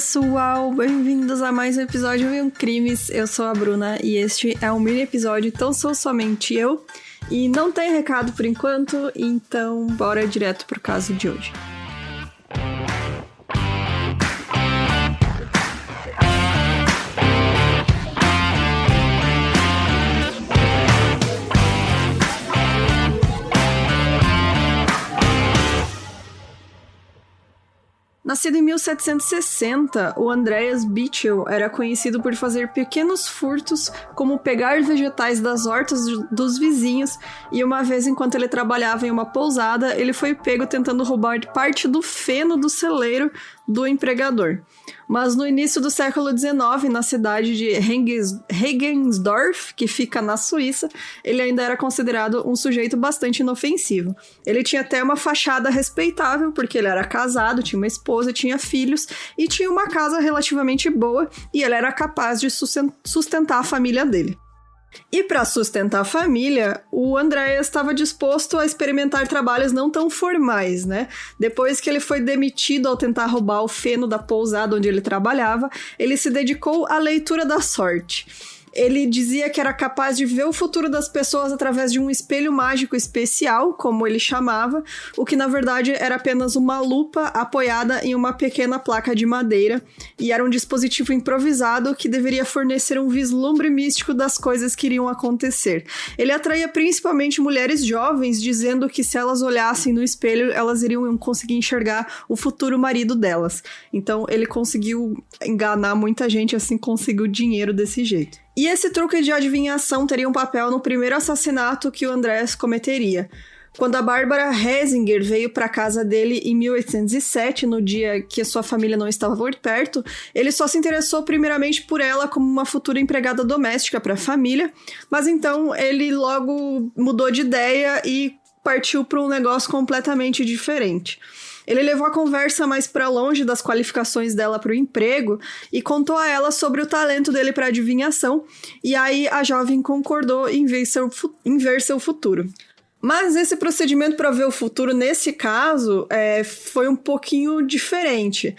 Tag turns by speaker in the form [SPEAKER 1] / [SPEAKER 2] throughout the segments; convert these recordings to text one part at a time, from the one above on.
[SPEAKER 1] pessoal, bem-vindos a mais um episódio de Crimes. Eu sou a Bruna e este é um mini episódio, então sou somente eu. E não tem recado por enquanto, então bora direto pro caso de hoje. Nascido em 1760, o Andreas Bitchel era conhecido por fazer pequenos furtos, como pegar vegetais das hortas dos vizinhos, e uma vez, enquanto ele trabalhava em uma pousada, ele foi pego tentando roubar parte do feno do celeiro do empregador. Mas no início do século XIX, na cidade de Regensdorf, que fica na Suíça, ele ainda era considerado um sujeito bastante inofensivo. Ele tinha até uma fachada respeitável, porque ele era casado, tinha uma esposa, tinha filhos e tinha uma casa relativamente boa, e ele era capaz de sustentar a família dele. E para sustentar a família, o Andreas estava disposto a experimentar trabalhos não tão formais, né? Depois que ele foi demitido ao tentar roubar o feno da pousada onde ele trabalhava, ele se dedicou à leitura da sorte. Ele dizia que era capaz de ver o futuro das pessoas através de um espelho mágico especial, como ele chamava, o que na verdade era apenas uma lupa apoiada em uma pequena placa de madeira, e era um dispositivo improvisado que deveria fornecer um vislumbre místico das coisas que iriam acontecer. Ele atraía principalmente mulheres jovens, dizendo que se elas olhassem no espelho, elas iriam conseguir enxergar o futuro marido delas. Então ele conseguiu enganar muita gente, assim conseguiu dinheiro desse jeito. E esse truque de adivinhação teria um papel no primeiro assassinato que o Andreas cometeria. Quando a Barbara Hesinger veio para a casa dele em 1807, no dia que sua família não estava por perto, ele só se interessou primeiramente por ela como uma futura empregada doméstica para a família, mas então ele logo mudou de ideia e partiu para um negócio completamente diferente. Ele levou a conversa mais para longe das qualificações dela para o emprego e contou a ela sobre o talento dele para adivinhação, e aí a jovem concordou em ver seu futuro. Mas esse procedimento para ver o futuro, nesse caso, foi um pouquinho diferente,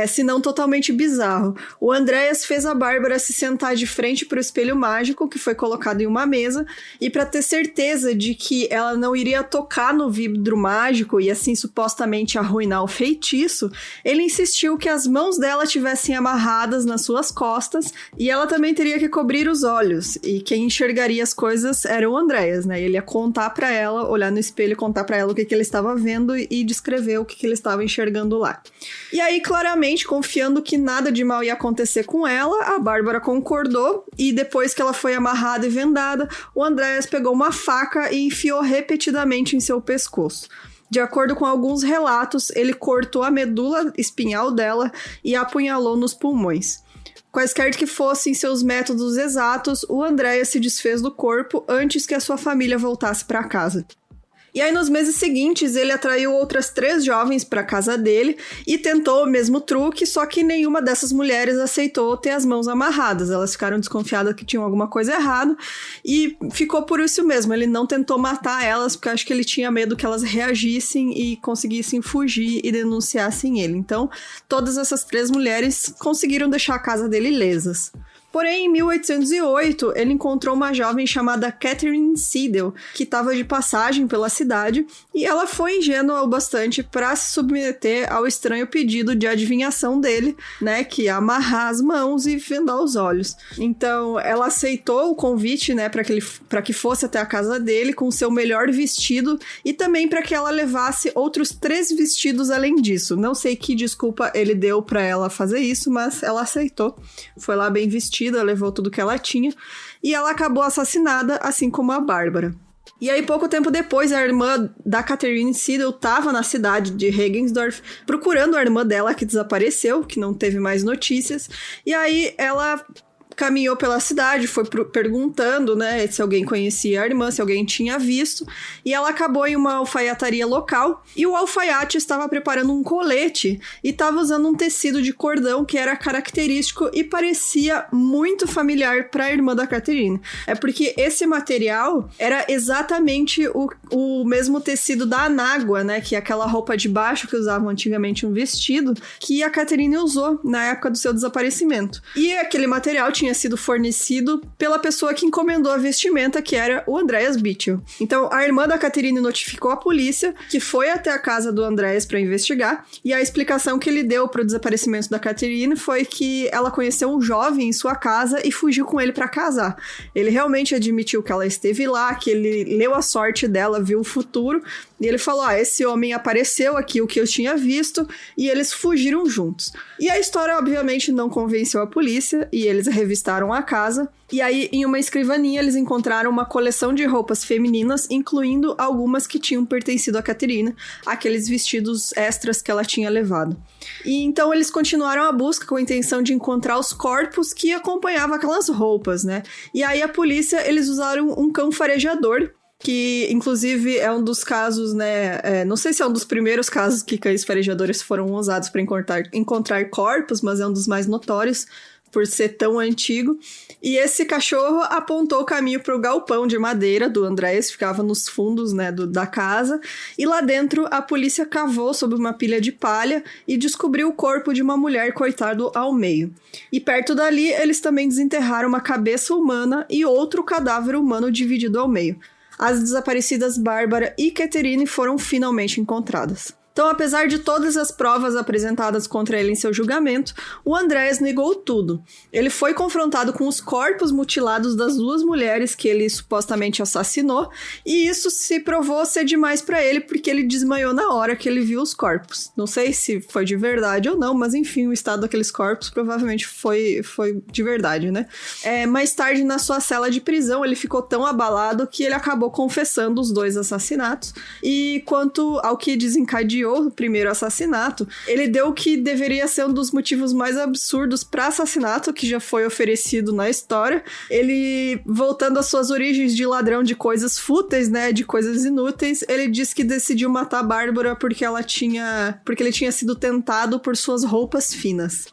[SPEAKER 1] se não totalmente bizarro. O Andreas fez a Bárbara se sentar de frente para o espelho mágico, que foi colocado em uma mesa, e para ter certeza de que ela não iria tocar no vidro mágico e assim supostamente arruinar o feitiço, ele insistiu que as mãos dela tivessem amarradas nas suas costas e ela também teria que cobrir os olhos, e quem enxergaria as coisas era o Andreas, né? Ele ia contar para ela, olhar no espelho, contar pra ela o que ele estava vendo e descrever o que ele estava enxergando lá. E aí, claramente, confiando que nada de mal ia acontecer com ela, a Bárbara concordou, e depois que ela foi amarrada e vendada, o Andreas pegou uma faca e enfiou repetidamente em seu pescoço. De acordo com alguns relatos, ele cortou a medula espinhal dela e a apunhalou nos pulmões. Quaisquer que fossem seus métodos exatos, o Andreas se desfez do corpo antes que a sua família voltasse para casa. E aí, nos meses seguintes, ele atraiu outras 3 jovens para a casa dele e tentou o mesmo truque, só que nenhuma dessas mulheres aceitou ter as mãos amarradas. Elas ficaram desconfiadas que tinham alguma coisa errada e ficou por isso mesmo. Ele não tentou matar elas, porque acho que ele tinha medo que elas reagissem e conseguissem fugir e denunciassem ele. Então, todas essas 3 mulheres conseguiram deixar a casa dele ilesas. Porém, em 1808, ele encontrou uma jovem chamada Catherine Seidel, que estava de passagem pela cidade, e ela foi ingênua o bastante para se submeter ao estranho pedido de adivinhação dele, né, que é amarrar as mãos e vendar os olhos. Então, ela aceitou o convite, né, para que fosse até a casa dele com seu melhor vestido e também para que ela levasse outros 3 vestidos além disso. Não sei que desculpa ele deu para ela fazer isso, mas ela aceitou. Foi lá bem vestida, levou tudo que ela tinha, e ela acabou assassinada, assim como a Bárbara. E aí, pouco tempo depois, a irmã da Catherine Seidel estava na cidade de Regensdorf procurando a irmã dela que desapareceu, que não teve mais notícias, e aí ela caminhou pela cidade, foi perguntando, né, se alguém conhecia a irmã, se alguém tinha visto, e ela acabou em uma alfaiataria local, e o alfaiate estava preparando um colete e estava usando um tecido de cordão que era característico e parecia muito familiar para a irmã da Catherine. É porque esse material era exatamente o mesmo tecido da anágua, né, que é aquela roupa de baixo que usavam antigamente, um vestido, que a Catherine usou na época do seu desaparecimento. E aquele material tinha sido fornecido pela pessoa que encomendou a vestimenta, que era o Andreas Bitchel. Então, a irmã da Catherine notificou a polícia, que foi até a casa do Andreas para investigar, e a explicação que ele deu para o desaparecimento da Catherine foi que ela conheceu um jovem em sua casa e fugiu com ele para casar. Ele realmente admitiu que ela esteve lá, que ele leu a sorte dela, viu o futuro, e ele falou, esse homem apareceu aqui, o que eu tinha visto, e eles fugiram juntos. E a história, obviamente, não convenceu a polícia, e eles revistaram a casa, e aí, em uma escrivaninha, eles encontraram uma coleção de roupas femininas, incluindo algumas que tinham pertencido a Catherine, aqueles vestidos extras que ela tinha levado. E então eles continuaram a busca com a intenção de encontrar os corpos que acompanhavam aquelas roupas, né? E aí a polícia, eles usaram um cão farejador, que inclusive é um dos casos, né, não sei se é um dos primeiros casos que cães farejadores foram usados para encontrar corpos, mas é um dos mais notórios por ser tão antigo. E esse cachorro apontou o caminho para o galpão de madeira do Andreas, ficava nos fundos, né, da casa, e lá dentro a polícia cavou sob uma pilha de palha e descobriu o corpo de uma mulher cortado ao meio. E perto dali eles também desenterraram uma cabeça humana e outro cadáver humano dividido ao meio. As desaparecidas Bárbara e Catherine foram finalmente encontradas. Então, apesar de todas as provas apresentadas contra ele em seu julgamento, o Andreas negou tudo. Ele foi confrontado com os corpos mutilados das duas mulheres que ele supostamente assassinou, e isso se provou ser demais para ele, porque ele desmaiou na hora que ele viu os corpos. Não sei se foi de verdade ou não, mas enfim, o estado daqueles corpos provavelmente foi de verdade, né? Mais tarde, na sua cela de prisão, ele ficou tão abalado que ele acabou confessando os 2 assassinatos, e quanto ao que desencadeou o primeiro assassinato, ele deu o que deveria ser um dos motivos mais absurdos para assassinato que já foi oferecido na história. Ele, voltando às suas origens de ladrão de coisas fúteis, né, de coisas inúteis, ele disse que decidiu matar a Bárbara porque ele tinha sido tentado por suas roupas finas.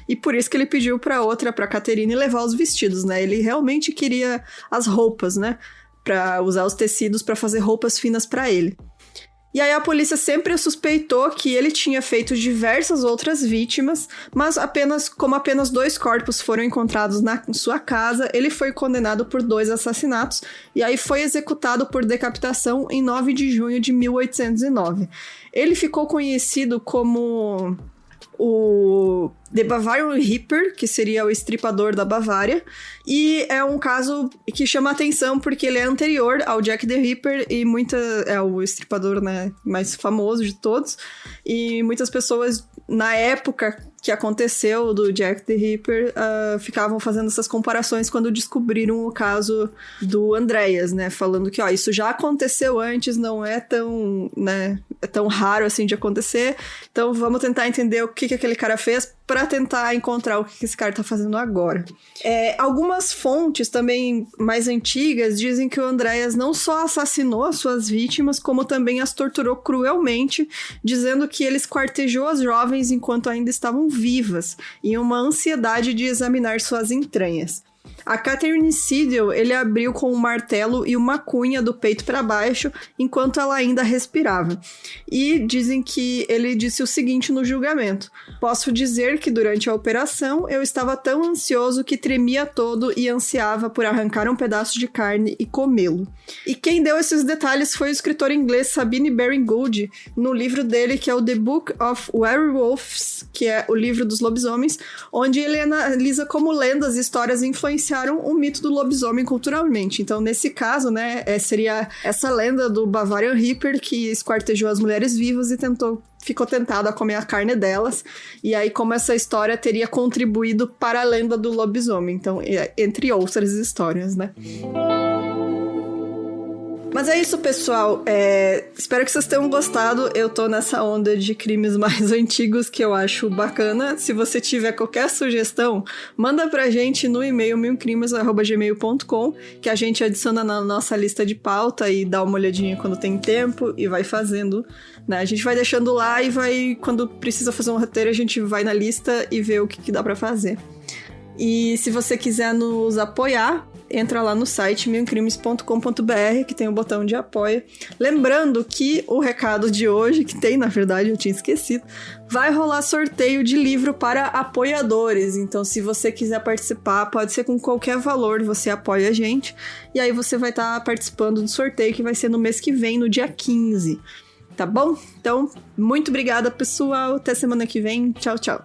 [SPEAKER 1] E por isso que ele pediu pra Catherine levar os vestidos, né? Ele realmente queria as roupas, né? Pra usar os tecidos pra fazer roupas finas pra ele. E aí a polícia sempre suspeitou que ele tinha feito diversas outras vítimas, mas como apenas 2 corpos foram encontrados na sua casa, ele foi condenado por 2 assassinatos e aí foi executado por decapitação em 9 de junho de 1809. Ele ficou conhecido como o The Bavarian Ripper, que seria o estripador da Bavária, e é um caso que chama atenção porque ele é anterior ao Jack the Ripper e é o estripador, né, mais famoso de todos, e muitas pessoas na época que aconteceu do Jack the Ripper ficavam fazendo essas comparações quando descobriram o caso do Andreas, né, falando que isso já aconteceu antes, não é tão, né, é tão raro assim de acontecer, então vamos tentar entender o que aquele cara fez para tentar encontrar o que esse cara tá fazendo agora. Algumas fontes também mais antigas dizem que o Andreas não só assassinou as suas vítimas, como também as torturou cruelmente, dizendo que ele esquartejou as jovens enquanto ainda estavam vivas, em uma ansiedade de examinar suas entranhas. A Catherine Siddle, ele abriu com um martelo e uma cunha do peito para baixo, enquanto ela ainda respirava. E dizem que ele disse o seguinte no julgamento: "Posso dizer que durante a operação eu estava tão ansioso que tremia todo e ansiava por arrancar um pedaço de carne e comê-lo." E quem deu esses detalhes foi o escritor inglês Sabine Baring-Gould, no livro dele que é o The Book of Werewolves, que é o livro dos lobisomens, onde ele analisa como lendas e histórias influenciaram o mito do lobisomem culturalmente. Então, nesse caso, né, seria essa lenda do Bavarian Ripper que esquartejou as mulheres vivas e ficou tentado a comer a carne delas, e aí como essa história teria contribuído para a lenda do lobisomem, então, entre outras histórias, né? Mas é isso, pessoal. Espero que vocês tenham gostado. Eu tô nessa onda de crimes mais antigos que eu acho bacana. Se você tiver qualquer sugestão, manda pra gente no e-mail milcrimes@gmail.com, que a gente adiciona na nossa lista de pauta e dá uma olhadinha quando tem tempo e vai fazendo, né? A gente vai deixando lá e quando precisa fazer um roteiro, a gente vai na lista e vê o que dá pra fazer. E se você quiser nos apoiar, entra lá no site milcrimes.com.br, que tem o botão de apoia. Lembrando que o recado de hoje, que tem, na verdade, eu tinha esquecido, vai rolar sorteio de livro para apoiadores. Então, se você quiser participar, pode ser com qualquer valor, você apoia a gente. E aí você vai estar participando do sorteio, que vai ser no mês que vem, no dia 15. Tá bom? Então, muito obrigada, pessoal. Até semana que vem. Tchau, tchau.